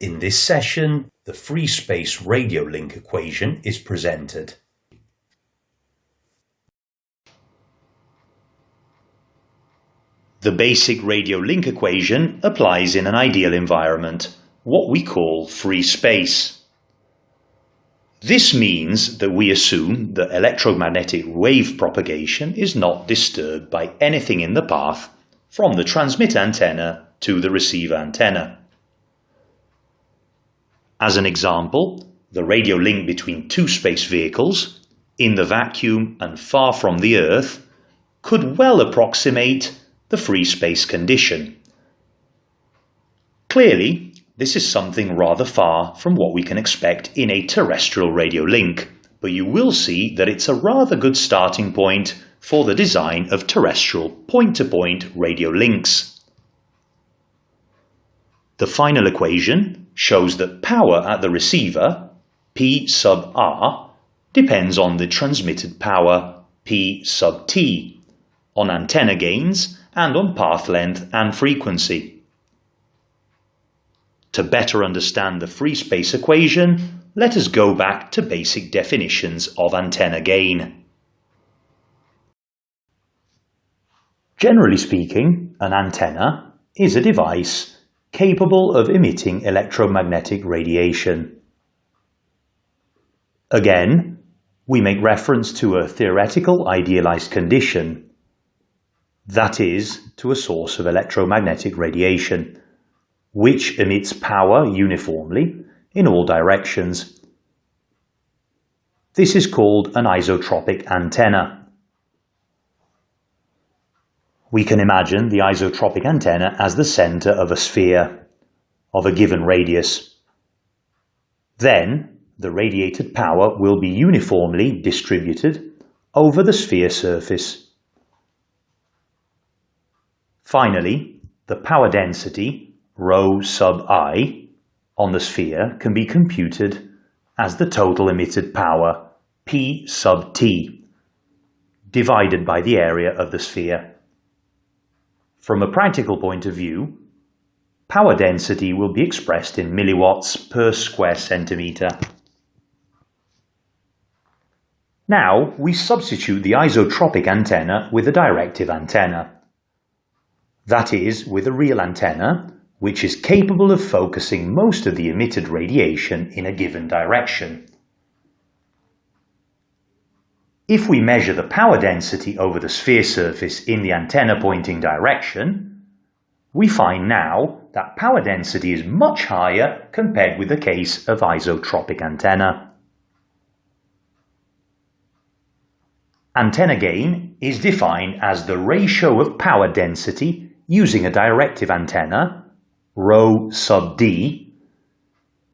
In this session, the free space radio link equation is presented. The basic radio link equation applies in an ideal environment, what we call free space. This means that we assume that electromagnetic wave propagation is not disturbed by anything in the path from the transmit antenna to the receive antenna. As an example, the radio link between two space vehicles, in the vacuum and far from the Earth, could well approximate the free space condition. Clearly, this is something rather far from what we can expect in a terrestrial radio link, but you will see that it's a rather good starting point for the design of terrestrial point-to-point radio links. The final equation shows that power at the receiver, P sub r, depends on the transmitted power, P sub t, on antenna gains and on path length and frequency. To better understand the free space equation, let us go back to basic definitions of antenna gain. Generally speaking, an antenna is a device capable of emitting electromagnetic radiation. Again, we make reference to a theoretical idealized condition, that is, to a source of electromagnetic radiation, which emits power uniformly in all directions. This is called an isotropic antenna. We can imagine the isotropic antenna as the center of a sphere of a given radius. Then, the radiated power will be uniformly distributed over the sphere surface. Finally, the power density, rho sub I, on the sphere can be computed as the total emitted power, P sub t, divided by the area of the sphere. From a practical point of view, power density will be expressed in milliwatts per square centimetre. Now we substitute the isotropic antenna with a directive antenna. That is, with a real antenna, which is capable of focusing most of the emitted radiation in a given direction. If we measure the power density over the sphere surface in the antenna pointing direction, we find now that power density is much higher compared with the case of isotropic antenna. Antenna gain is defined as the ratio of power density using a directive antenna, rho sub d,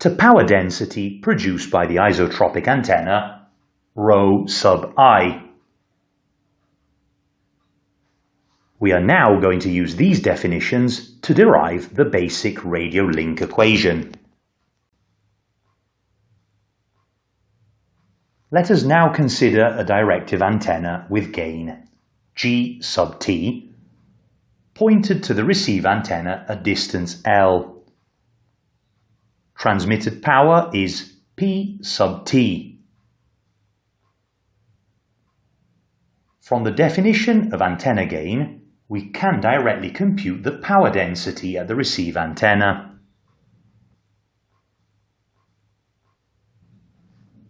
to power density produced by the isotropic antenna, rho sub I. We are now going to use these definitions to derive the basic radio link equation. Let us now consider a directive antenna with gain, G sub t, pointed to the receive antenna at distance L. Transmitted power is P sub t. From the definition of antenna gain, we can directly compute the power density at the receive antenna.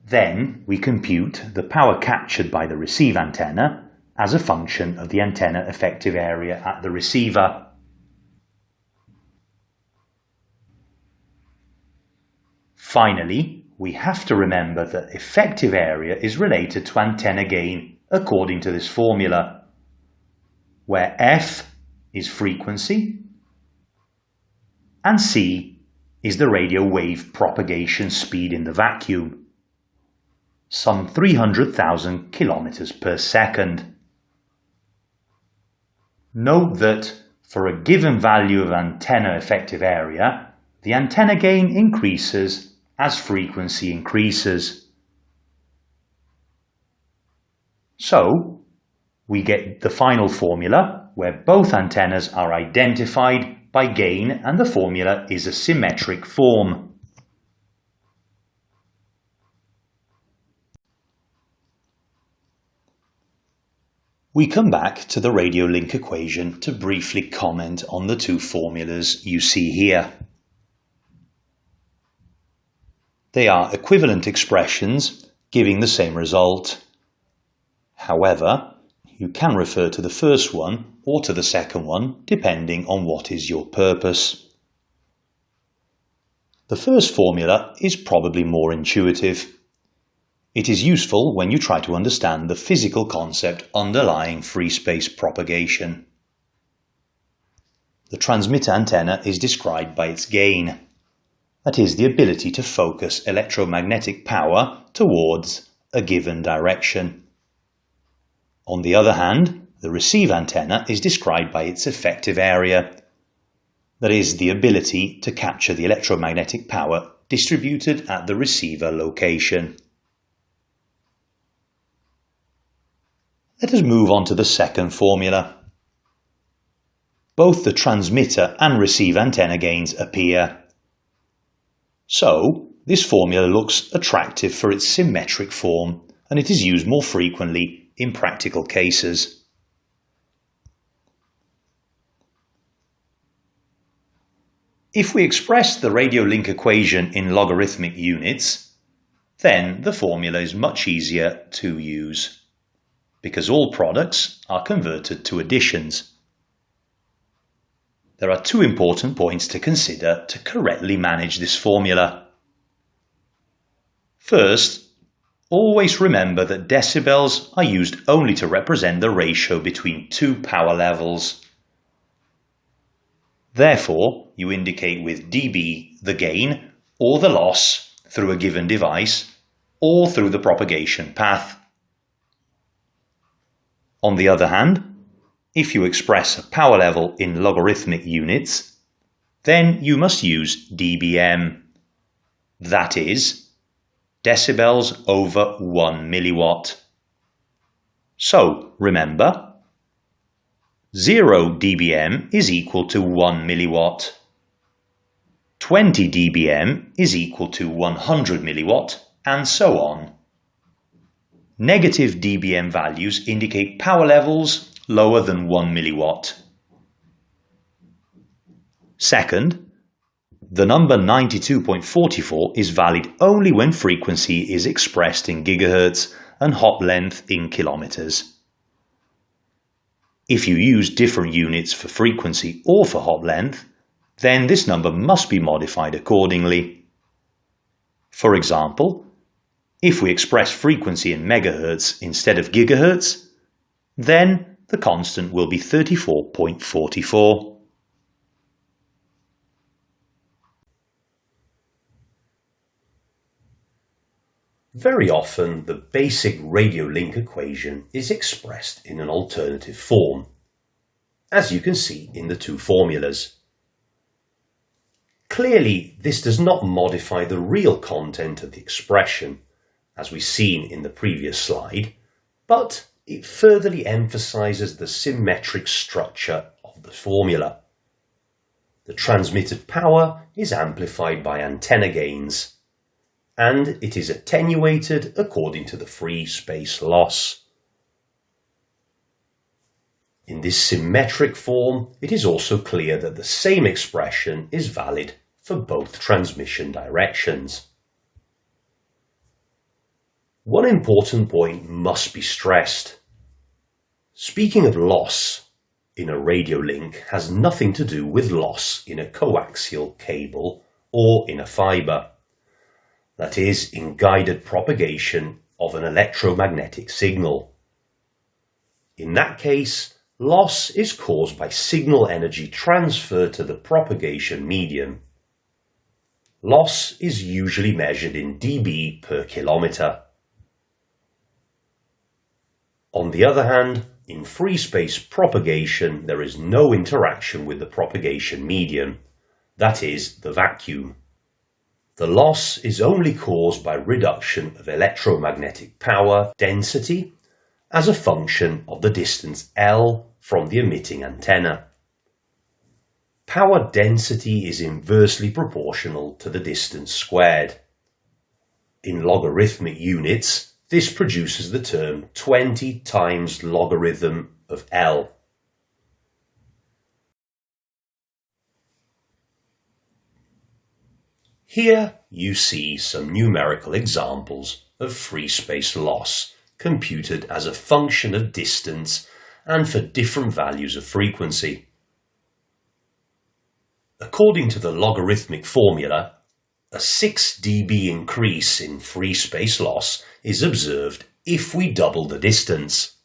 Then we compute the power captured by the receive antenna as a function of the antenna effective area at the receiver. Finally, we have to remember that effective area is related to antenna gain according to this formula, where F is frequency and C is the radio wave propagation speed in the vacuum, some 300,000 kilometers per second. Note that for a given value of antenna effective area, the antenna gain increases as frequency increases. So, we get the final formula where both antennas are identified by gain and the formula is a symmetric form. We come back to the radio link equation to briefly comment on the two formulas you see here. They are equivalent expressions giving the same result. However, you can refer to the first one or to the second one depending on what is your purpose. The first formula is probably more intuitive. It is useful when you try to understand the physical concept underlying free space propagation. The transmitter antenna is described by its gain. That is the ability to focus electromagnetic power towards a given direction. On the other hand, the receive antenna is described by its effective area. That is the ability to capture the electromagnetic power distributed at the receiver location. Let us move on to the second formula. Both the transmitter and receive antenna gains appear. So, this formula looks attractive for its symmetric form, and it is used more frequently in practical cases. If we express the radio link equation in logarithmic units, then the formula is much easier to use, because all products are converted to additions. There are two important points to consider to correctly manage this formula. First, always remember that decibels are used only to represent the ratio between two power levels. Therefore, you indicate with dB the gain or the loss through a given device or through the propagation path. On the other hand, if you express a power level in logarithmic units, then you must use dBm, that is, decibels over 1 milliwatt. So, remember, 0 dBm is equal to 1 milliwatt. 20 dBm is equal to 100 milliwatt, and so on. Negative dBm values indicate power levels lower than 1 milliwatt. Second, the number 92.44 is valid only when frequency is expressed in gigahertz and hop length in kilometers. If you use different units for frequency or for hop length, then this number must be modified accordingly. For example, if we express frequency in megahertz instead of gigahertz, then the constant will be 34.44. Very often, the basic radio link equation is expressed in an alternative form, as you can see in the two formulas. Clearly, this does not modify the real content of the expression, as we've seen in the previous slide, but it furtherly emphasizes the symmetric structure of the formula. The transmitted power is amplified by antenna gains, and it is attenuated according to the free space loss. In this symmetric form, it is also clear that the same expression is valid for both transmission directions. One important point must be stressed. Speaking of loss in a radio link has nothing to do with loss in a coaxial cable or in a fibre. That is, in guided propagation of an electromagnetic signal. In that case, loss is caused by signal energy transferred to the propagation medium. Loss is usually measured in dB per kilometre. On the other hand, in free space propagation, there is no interaction with the propagation medium, that is, the vacuum. The loss is only caused by reduction of electromagnetic power density as a function of the distance L from the emitting antenna. power density is inversely proportional to the distance squared. In logarithmic units, this produces the term 20 times logarithm of L. Here you see some numerical examples of free space loss computed as a function of distance and for different values of frequency. According to the logarithmic formula, a 6 dB increase in free space loss is observed if we double the distance.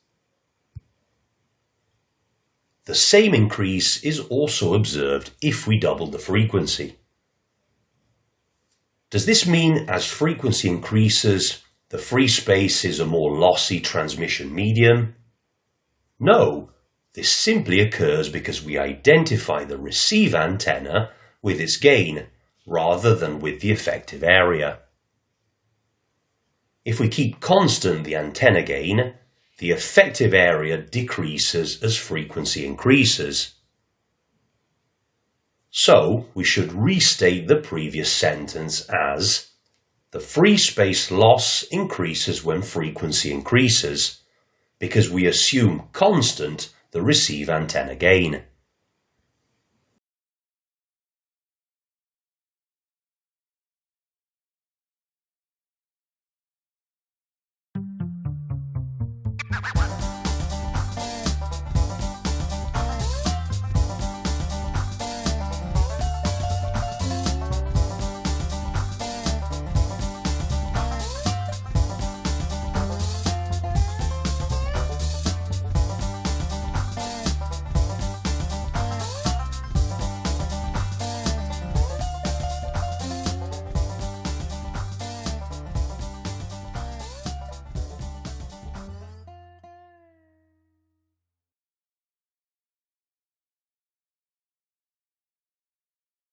The same increase is also observed if we double the frequency. Does this mean as frequency increases, the free space is a more lossy transmission medium? No, this simply occurs because we identify the receive antenna with its gain rather than with the effective area. If we keep constant the antenna gain, the effective area decreases as frequency increases. So we should restate the previous sentence as the free space loss increases when frequency increases, because we assume constant the receive antenna gain.